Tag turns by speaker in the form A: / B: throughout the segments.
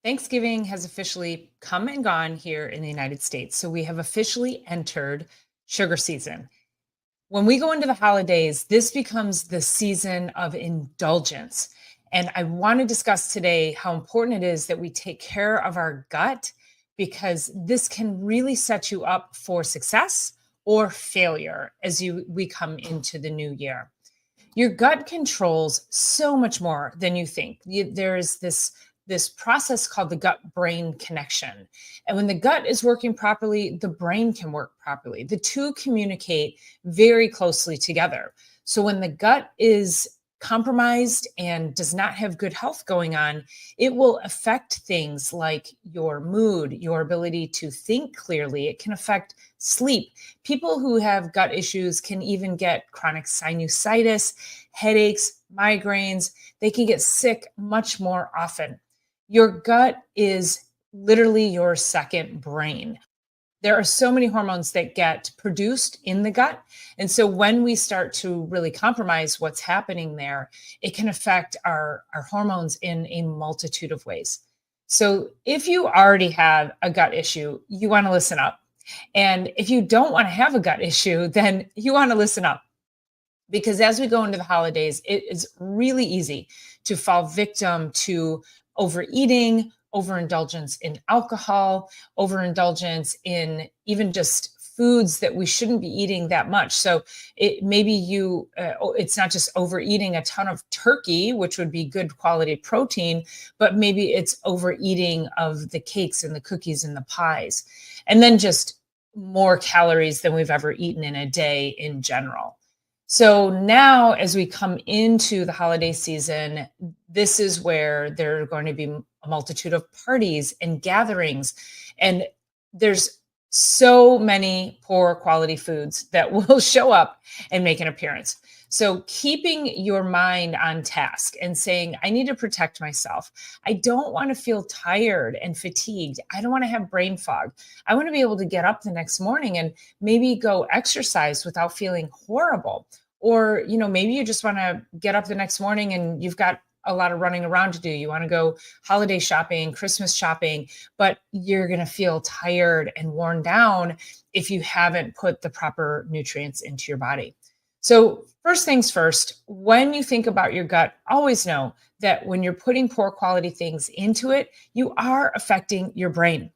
A: Thanksgiving has officially come and gone here in the United States. So we have officially entered sugar season. When we go into the holidays, this becomes the season of indulgence. And I want to discuss today how important it is that we take care of our gut because this can really set you up for success or failure as we come into the new year. Your gut controls so much more than you think. There's this process called the gut brain connection. And when the gut is working properly, the brain can work properly. The two communicate very closely together. So when the gut is compromised and does not have good health going on, it will affect things like your mood, your ability to think clearly. It can affect sleep. People who have gut issues can even get chronic sinusitis, headaches, migraines. They can get sick much more often. Your gut is literally your second brain. There are so many hormones that get produced in the gut. And so when we start to really compromise what's happening there, it can affect our hormones in a multitude of ways. So if you already have a gut issue, you want to listen up. And if you don't want to have a gut issue, then you want to listen up. Because as we go into the holidays, it is really easy to fall victim to overeating, overindulgence in alcohol, overindulgence in even just foods that we shouldn't be eating that much. So it's not just overeating a ton of turkey, which would be good quality protein, but maybe it's overeating of the cakes and the cookies and the pies, and then just more calories than we've ever eaten in a day in general. So now, as we come into the holiday season, this is where there are going to be a multitude of parties and gatherings. And there's so many poor quality foods that will show up and make an appearance. So keeping your mind on task and saying, I need to protect myself. I don't want to feel tired and fatigued. I don't want to have brain fog. I want to be able to get up the next morning and maybe go exercise without feeling horrible. Or, maybe you just want to get up the next morning and you've got a lot of running around to do. You want to go holiday shopping, Christmas shopping, but you're going to feel tired and worn down if you haven't put the proper nutrients into your body. So first things first, when you think about your gut, always know that when you're putting poor quality things into it, you are affecting your brain.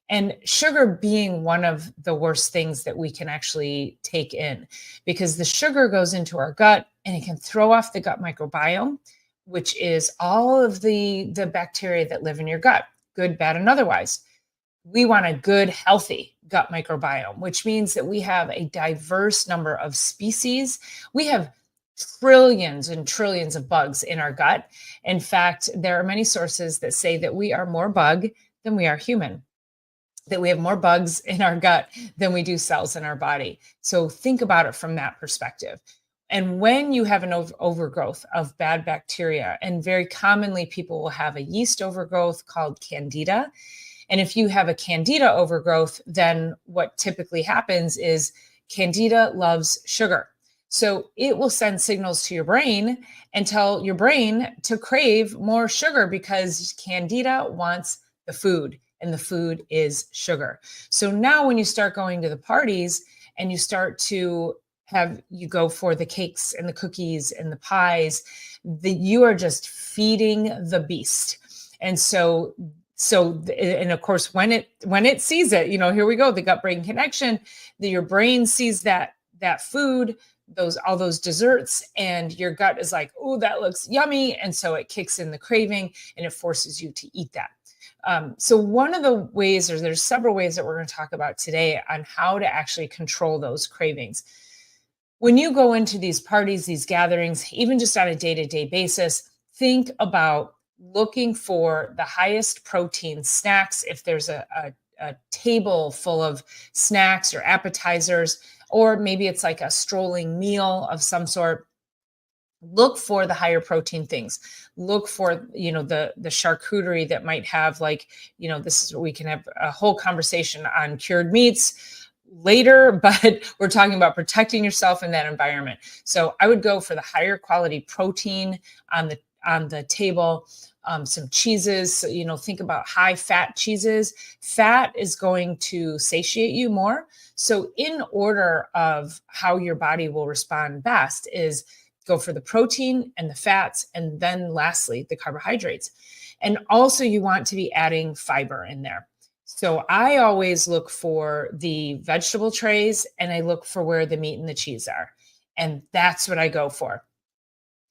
A: And sugar being one of the worst things that we can actually take in, because the sugar goes into our gut and it can throw off the gut microbiome, which is all of the bacteria that live in your gut, good, bad, and otherwise. We want a good, healthy gut microbiome, which means that we have a diverse number of species. We have trillions and trillions of bugs in our gut. In fact, there are many sources that say that we are more bug than we are human, that we have more bugs in our gut than we do cells in our body. So think about it from that perspective. And when you have an overgrowth of bad bacteria, and very commonly people will have a yeast overgrowth called candida. And if you have a candida overgrowth, then what typically happens is candida loves sugar. So it will send signals to your brain and tell your brain to crave more sugar because candida wants the food. And the food is sugar. So now when you start going to the parties and you start to you go for the cakes and the cookies and the pies, you are just feeding the beast. And and of course, when it sees it, here we go, the gut brain connection, your brain sees that food, all those desserts, and your gut is like, oh, that looks yummy. And so it kicks in the craving and it forces you to eat that. So one of the ways, or there's several ways that we're going to talk about today on how to actually control those cravings. When you go into these parties, these gatherings, even just on a day-to-day basis, think about looking for the highest protein snacks. If there's a table full of snacks or appetizers, or maybe it's like a strolling meal of some sort, look for the higher protein things. Look for, the charcuterie that might have we can have a whole conversation on cured meats later, but we're talking about protecting yourself in that environment. So I would go for the higher quality protein on the table. some cheeses. So, think about high fat cheeses. Fat is going to satiate you more. So in order of how your body will respond best is go for the protein and the fats, and then lastly, the carbohydrates. And also you want to be adding fiber in there. So I always look for the vegetable trays and I look for where the meat and the cheese are. And that's what I go for.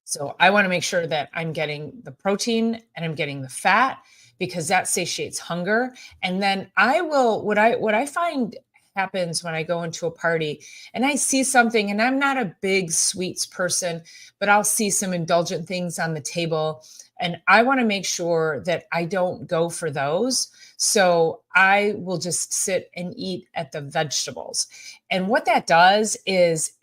A: So I want to make sure that I'm getting the protein and I'm getting the fat because that satiates hunger. And then what I find happens when I go into a party and I see something, and I'm not a big sweets person, but I'll see some indulgent things on the table. And I want to make sure that I don't go for those. So I will just sit and eat at the vegetables. And what that does is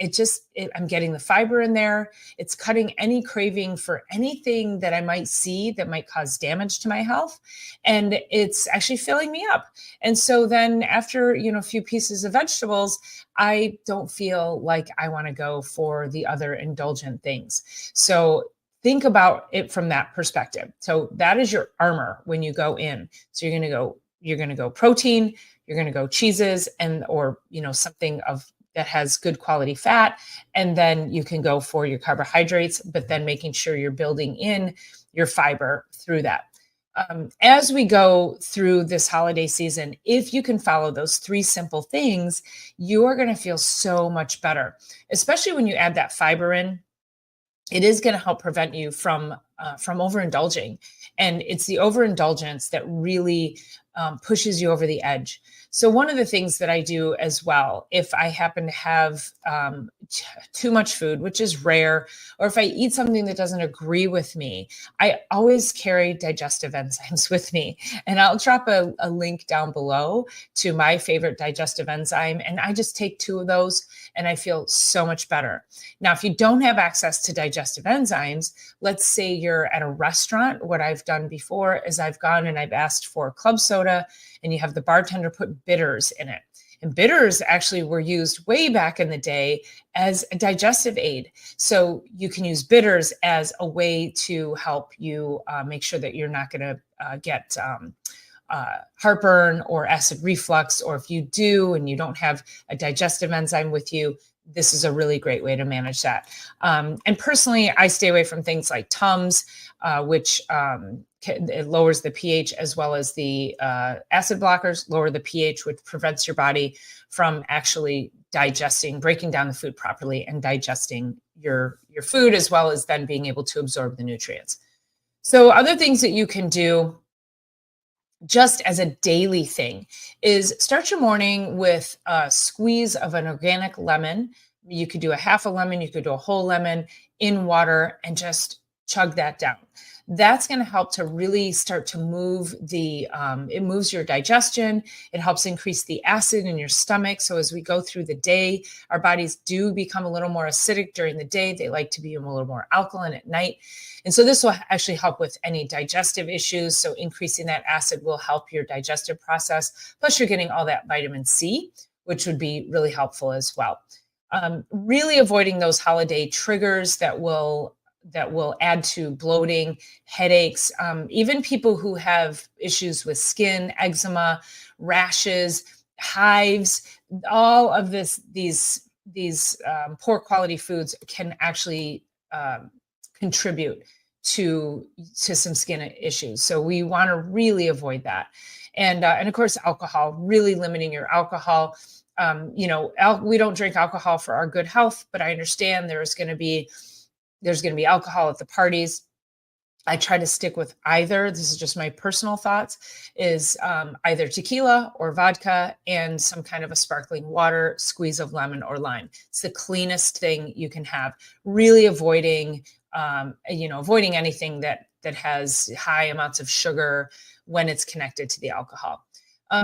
A: I'm getting the fiber in there. It's cutting any craving for anything that I might see that might cause damage to my health. And it's actually filling me up. And so then after, a few pieces of vegetables, I don't feel like I want to go for the other indulgent things. So think about it from that perspective. So that is your armor when you go in. So you're going to go protein, you're going to go cheeses or something that has good quality fat. And then you can go for your carbohydrates, but then making sure you're building in your fiber through that. As we go through this holiday season, if you can follow those 3 simple things, you are going to feel so much better, especially when you add that fiber in. It is going to help prevent you from overindulging. And it's the overindulgence that really pushes you over the edge. So one of the things that I do as well, if I happen to have too much food, which is rare, or if I eat something that doesn't agree with me, I always carry digestive enzymes with me. And I'll drop a link down below to my favorite digestive enzyme. And I just take 2 of those and I feel so much better. Now, if you don't have access to digestive enzymes, let's say you're at a restaurant. What I've done before is I've gone and I've asked for club soda, and you have the bartender put bitters in it. And bitters actually were used way back in the day as a digestive aid. So you can use bitters as a way to help you make sure that you're not going to get heartburn or acid reflux, or if you do and you don't have a digestive enzyme with you, this is a really great way to manage that. And personally, I stay away from things like Tums, which it lowers the pH, as well as the acid blockers lower the pH, which prevents your body from actually breaking down the food properly and digesting your food, as well as then being able to absorb the nutrients. So other things that you can do just as a daily thing is start your morning with a squeeze of an organic lemon. You could do a half a lemon, you could do a whole lemon in water and just chug that down. That's going to help to really start to move it moves your digestion. It helps increase the acid in your stomach. So as we go through the day, our bodies do become a little more acidic during the day. They like to be a little more alkaline at night. And so this will actually help with any digestive issues. So increasing that acid will help your digestive process. Plus you're getting all that vitamin C, which would be really helpful as well. Really avoiding those holiday triggers that will add to bloating, headaches, even people who have issues with skin, eczema, rashes, hives, all of these poor quality foods can actually contribute to some skin issues. So we want to really avoid that. And of course, alcohol, really limiting your alcohol. We don't drink alcohol for our good health, but I understand there's going to be alcohol at the parties. I try to stick with either. This is just my personal thoughts, is either tequila or vodka and some kind of a sparkling water, squeeze of lemon or lime. It's the cleanest thing you can have. Really avoiding anything that has high amounts of sugar when it's connected to the alcohol.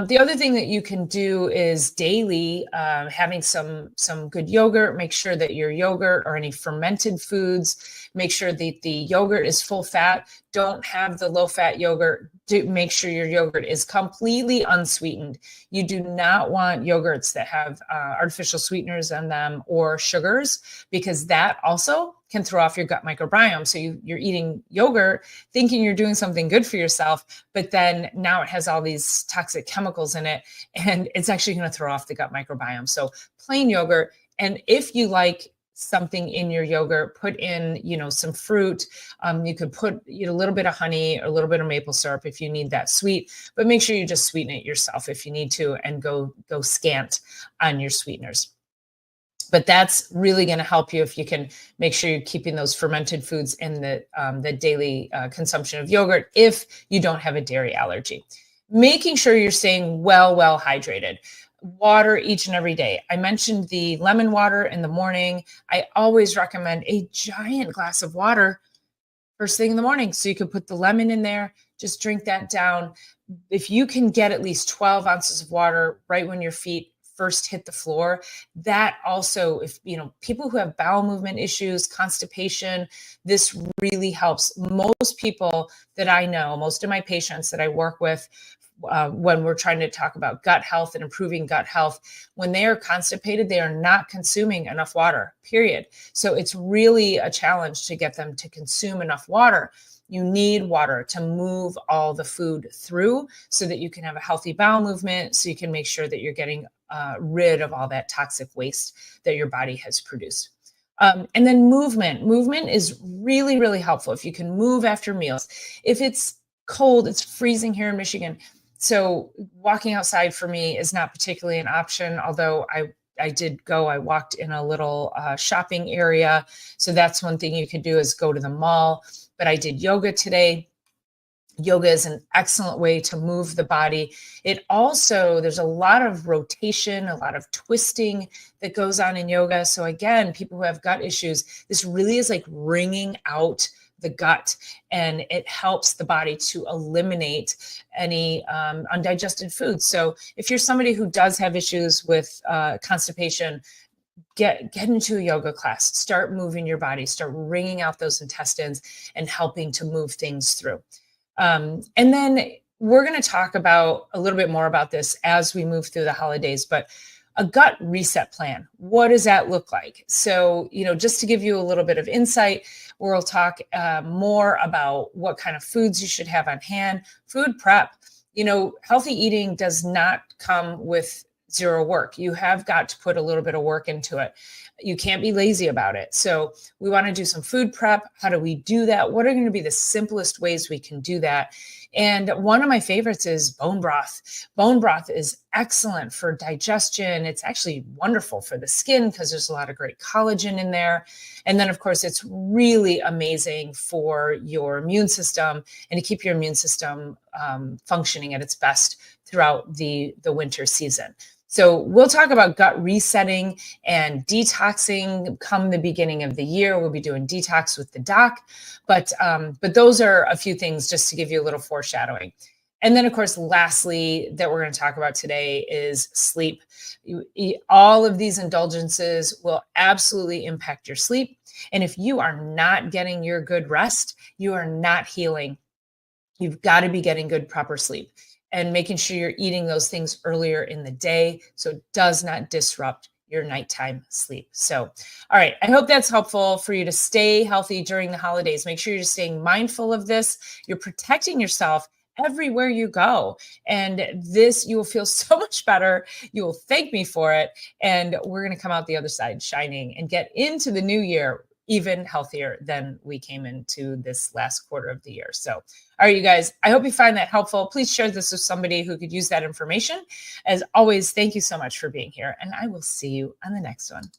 A: The other thing that you can do is daily having some good yogurt. Make sure that your yogurt or any fermented foods, make sure that the yogurt is full fat. Don't have the low fat yogurt. Make sure your yogurt is completely unsweetened. You do not want yogurts that have artificial sweeteners in them or sugars, because that also can throw off your gut microbiome. So you're eating yogurt thinking you're doing something good for yourself, but then now it has all these toxic chemicals in it, and it's actually going to throw off the gut microbiome. So plain yogurt. And if you like something in your yogurt, put in, some fruit. You could put a little bit of honey or a little bit of maple syrup if you need that sweet, but make sure you just sweeten it yourself if you need to, and go scant on your sweeteners. But that's really going to help you if you can make sure you're keeping those fermented foods in the daily consumption of yogurt if you don't have a dairy allergy. Making sure you're staying well hydrated. Water each and every day. I mentioned the lemon water in the morning. I always recommend a giant glass of water first thing in the morning. So you could put the lemon in there, just drink that down. If you can get at least 12 ounces of water right when your feet first hit the floor, that also, if people who have bowel movement issues, constipation, this really helps. Most people that I know, most of my patients that I work with, when we're trying to talk about gut health and improving gut health, when they are constipated, they are not consuming enough water, period. So it's really a challenge to get them to consume enough water. You need water to move all the food through so that you can have a healthy bowel movement, so you can make sure that you're getting rid of all that toxic waste that your body has produced. And then movement. Movement is really, really helpful. If you can move after meals. If it's cold, it's freezing here in Michigan. So walking outside for me is not particularly an option, although I did go, I walked in a little shopping area. So that's one thing you could do, is go to the mall. But I did yoga today. Yoga is an excellent way to move the body. It also, there's a lot of rotation, a lot of twisting that goes on in yoga. So again, people who have gut issues, this really is like wringing out the gut, and it helps the body to eliminate any undigested foods. So if you're somebody who does have issues with constipation, get into a yoga class, start moving your body, start wringing out those intestines and helping to move things through. And then we're going to talk about a little bit more about this as we move through the holidays, but a gut reset plan, what does that look like? So, just to give you a little bit of insight, we'll talk more about what kind of foods you should have on hand, food prep. Healthy eating does not come with zero work. You have got to put a little bit of work into it. You can't be lazy about it. So we want to do some food prep. How do we do that? What are going to be the simplest ways we can do that? And one of my favorites is bone broth. Bone broth is excellent for digestion. It's actually wonderful for the skin because there's a lot of great collagen in there. And then, of course, it's really amazing for your immune system and to keep your immune system functioning at its best throughout the winter season. So we'll talk about gut resetting and detoxing come the beginning of the year. We'll be doing detox with the doc, but those are a few things just to give you a little foreshadowing. And then, of course, lastly, that we're going to talk about today is sleep. All of these indulgences will absolutely impact your sleep. And if you are not getting your good rest, you are not healing. You've got to be getting good, proper sleep and making sure you're eating those things earlier in the day so it does not disrupt your nighttime sleep. So, all right, I hope that's helpful for you to stay healthy during the holidays. Make sure you're staying mindful of this. You're protecting yourself everywhere you go. And this, you will feel so much better. You will thank me for it. And we're going to come out the other side shining and get into the new year even healthier than we came into this last quarter of the year. So, all right, you guys, I hope you find that helpful. Please share this with somebody who could use that information. As always, thank you so much for being here, and I will see you on the next one.